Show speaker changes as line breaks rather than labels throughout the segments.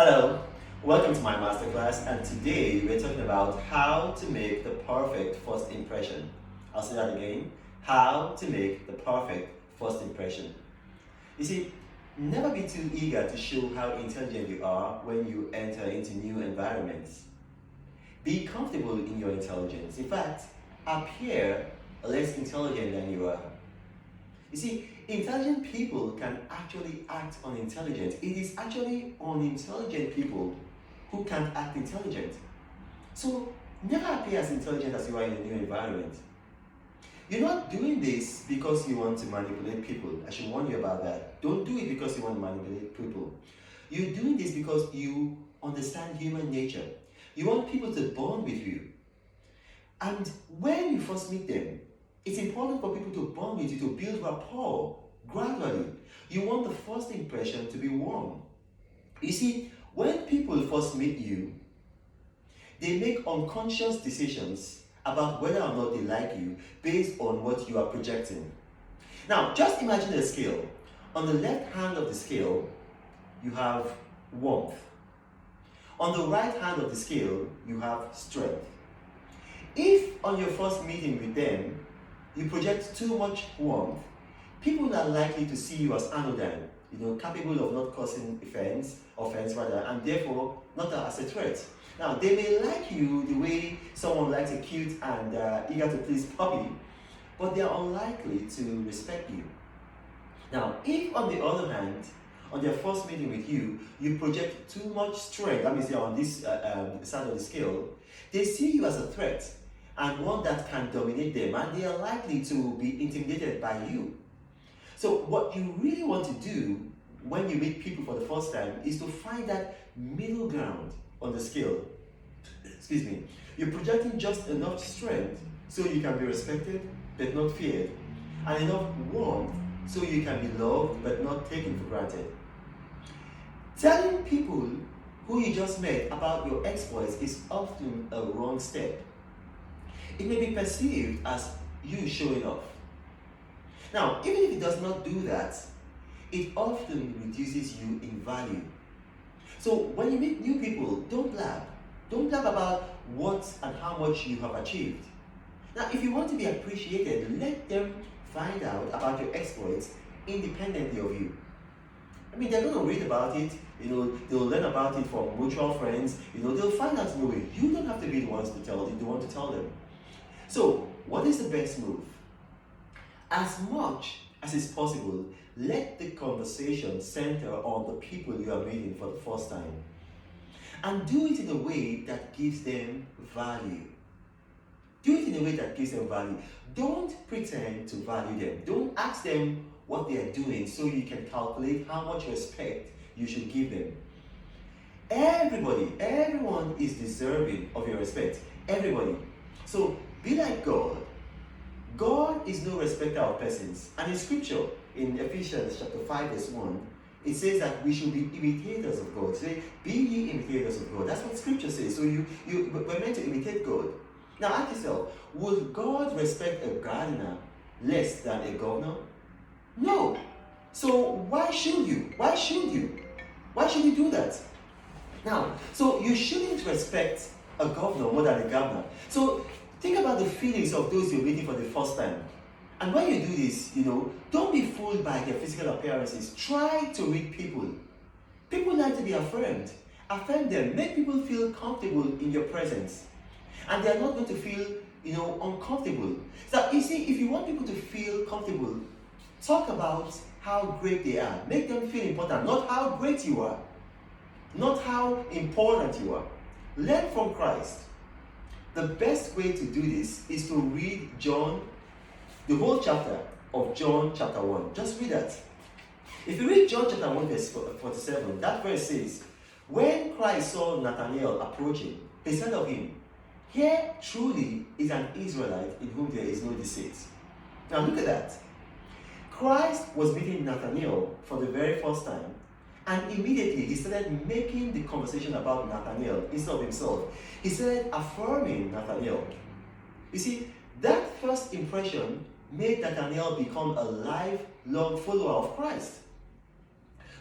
Hello, welcome to my masterclass, and today we're talking about how to make the perfect first impression. I'll say that again, how to make the perfect first impression. You see, never be too eager to show how intelligent you are when you enter into new environments. Be comfortable in your intelligence. In fact, appear less intelligent than you are. You see, intelligent people can actually act unintelligent. It is actually unintelligent people who can't act intelligent. So never appear as intelligent as you are in a new environment. You're not doing this because you want to manipulate people. I should warn you about that. Don't do it because you want to manipulate people. You're doing this because you understand human nature. You want people to bond with you. And when you first meet them, it's important for people to bond with you, to build rapport gradually. You want the first impression to be warm. You see, when people first meet you, they make unconscious decisions about whether or not they like you based on what you are projecting. Now, just imagine a scale. On the left hand of the scale, you have warmth. On the right hand of the scale, you have strength. If on your first meeting with them, you project too much warmth, people are likely to see you as anodyne, capable of not causing offense, and therefore not as a threat. Now, they may like you the way someone likes a cute and eager to please puppy, but they are unlikely to respect you. Now, if on the other hand, on their first meeting with you, you project too much strength, that means they are on this side of the scale, they see you as a threat and one that can dominate them, and they are likely to be intimidated by you. So what you really want to do when you meet people for the first time is to find that middle ground on the scale. Excuse me. You're projecting just enough strength so you can be respected but not feared, and enough warmth so you can be loved but not taken for granted. Telling people who you just met about your exploits is often a wrong step. It may be perceived as you showing off. Now, even if it does not do that, it often reduces you in value. So when you meet new people, don't blab. Don't blab about what and how much you have achieved. Now, if you want to be appreciated, let them find out about your exploits independently of you. I mean, they're going to read about it, they'll learn about it from mutual friends, they'll find out in a way. You don't have to be the one to tell them. So, what is the best move? As much as is possible, let the conversation center on the people you are meeting for the first time. And do it in a way that gives them value. Do it in a way that gives them value. Don't pretend to value them. Don't ask them what they are doing so you can calculate how much respect you should give them. Everyone is deserving of your respect. Everybody. So be like God. God is no respecter of persons. And in scripture, in Ephesians chapter 5 verse 1, it says that we should be imitators of God. Say, be ye imitators of God. That's what scripture says. So we're meant to imitate God. Now ask yourself, would God respect a gardener less than a governor? No. So why should you? Why should you? Why should you do that? Now, so you shouldn't respect a governor more than a governor. So think about the feelings of those you're meeting for the first time. And when you do this, don't be fooled by their physical appearances. Try to read people. People like to be affirmed. Affirm them. Make people feel comfortable in your presence. And they are not going to feel, uncomfortable. So you see, if you want people to feel comfortable, talk about how great they are. Make them feel important. Not how great you are. Not how important you are. Learn from Christ. The best way to do this is to read the whole chapter of John chapter 1. Just read that. If you read John chapter 1 verse 47, that verse says, when Christ saw Nathanael approaching, he said of him, here truly is an Israelite in whom there is no deceit. Now look at that. Christ was meeting Nathanael for the very first time, and immediately he started making the conversation about Nathanael instead of himself. He started affirming Nathanael. You see, that first impression made Nathanael become a lifelong follower of Christ.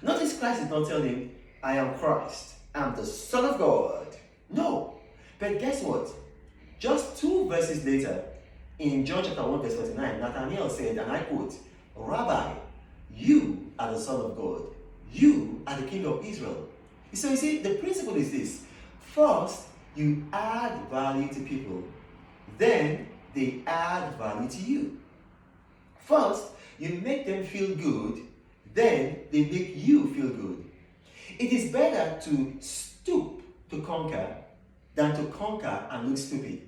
Notice Christ did not tell him, I am Christ. am the Son of God. No. But guess what? Just 2 verses later, in John chapter 1 verse 49, Nathanael said, and I quote, Rabbi, you are the Son of God. You are the King of Israel. So you see, the principle is this. First, you add value to people. Then, they add value to you. First, you make them feel good. Then, they make you feel good. It is better to stoop to conquer than to conquer and look stupid.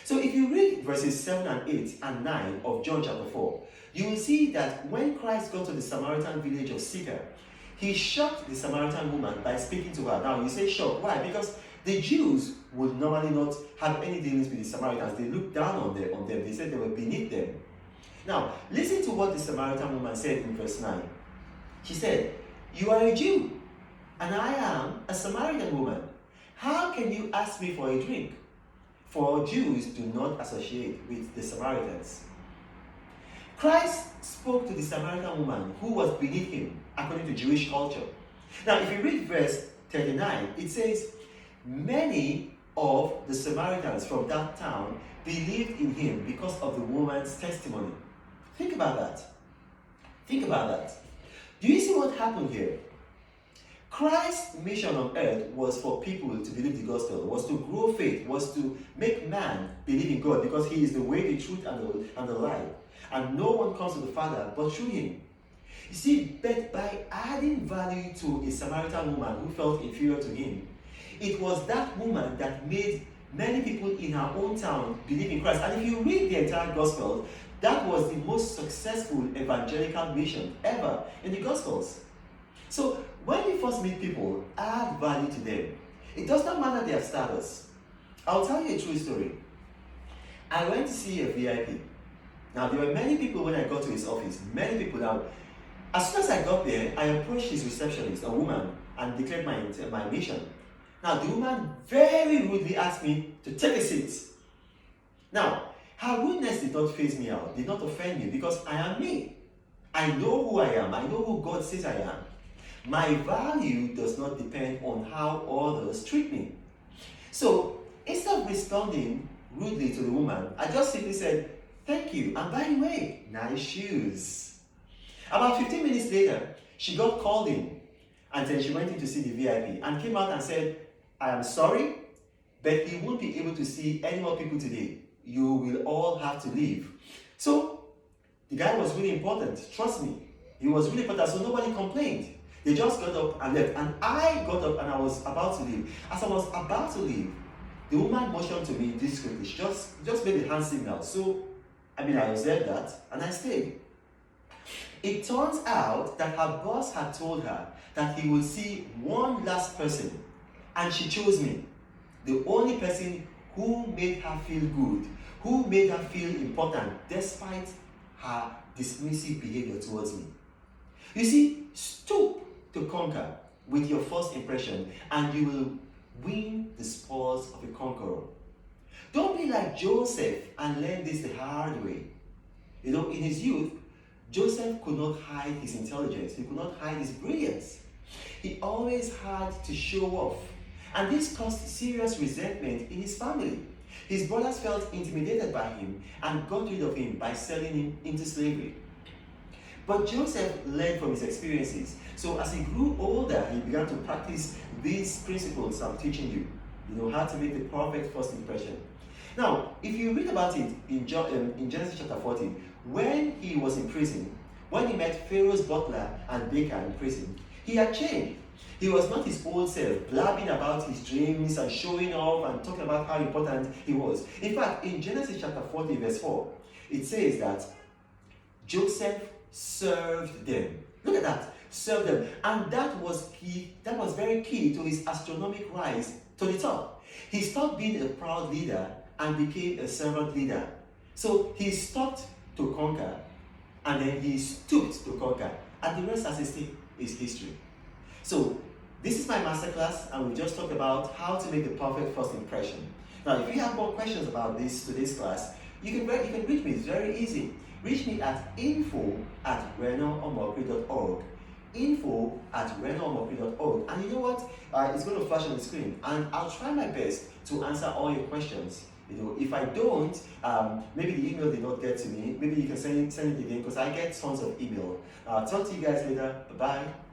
So if you read verses 7 and 8 and 9 of John chapter 4, you will see that when Christ got to the Samaritan village of Sychar, he shocked the Samaritan woman by speaking to her. Now you say shocked. Why? Because the Jews would normally not have any dealings with the Samaritans. They looked down on them. They said they were beneath them. Now, listen to what the Samaritan woman said in verse 9. She said, you are a Jew, and I am a Samaritan woman. How can you ask me for a drink? For Jews do not associate with the Samaritans. Christ spoke to the Samaritan woman who was beneath him according to Jewish culture. Now, if you read verse 39, it says, many of the Samaritans from that town believed in him because of the woman's testimony. Think about that. Think about that. Do you see what happened here? Christ's mission on earth was for people to believe the gospel, was to grow faith, was to make man believe in God because he is the way, the truth, and the life. And no one comes to the Father but through him. You see, but by adding value to a Samaritan woman who felt inferior to him, it was that woman that made many people in her own town believe in Christ. And if you read the entire gospel, that was the most successful evangelical mission ever in the gospels. So when you first meet people, add value to them. It does not matter their status. I'll tell you a true story. I went to see a VIP. Now, there were many people when I got to his office. Many people. Now, as soon as I got there, I approached his receptionist, a woman, and declared my mission. Now, the woman very rudely asked me to take a seat. Now, her rudeness did not faze me out, did not offend me, because I am me. I know who I am. I know who God says I am. My value does not depend on how others treat me. So, instead of responding rudely to the woman, I just simply said, thank you, and by the way, nice shoes. About 15 minutes later, she got called in, and then she went in to see the VIP, and came out and said, I am sorry, but you won't be able to see any more people today. You will all have to leave. So, the guy was really important, trust me. He was really important, so nobody complained. They just got up and left, and I got up and I was about to leave. As I was about to leave, the woman motioned to me discreetly. She just made a hand signal. So, I observed that, and I stayed. It turns out that her boss had told her that he would see one last person, and she chose me. The only person who made her feel good, who made her feel important, despite her dismissive behavior towards me. You see, stoop to conquer with your first impression, and you will win the spoils of a conqueror. Don't be like Joseph and learn this the hard way. In his youth, Joseph could not hide his intelligence. He could not hide his brilliance. He always had to show off. And this caused serious resentment in his family. His brothers felt intimidated by him and got rid of him by selling him into slavery. But Joseph learned from his experiences. So as he grew older, he began to practice these principles I'm teaching you. How to make the perfect first impression. Now, if you read about it in Genesis chapter 14, when he was in prison, when he met Pharaoh's butler and baker in prison, he had changed. He was not his old self, blabbing about his dreams and showing off and talking about how important he was. In fact, in Genesis chapter 40, verse 4, it says that Joseph served them. Look at that, served them. And that was key, that was very key to his astronomical rise to the top. He stopped being a proud leader and became a servant leader. So he stopped to conquer, and then he stooped to conquer. And the rest, as I say, is history. So this is my masterclass, and we just talked about how to make the perfect first impression. Now, if you have more questions about today's class, you can reach me. It's very easy. Reach me at info@renoomokri.org. info@renoomokri.org. And you know what? what? It's going to flash on the screen, and I'll try my best to answer all your questions. If I don't, maybe the email did not get to me. Maybe you can send it again because I get tons of email. Talk to you guys later. Bye bye.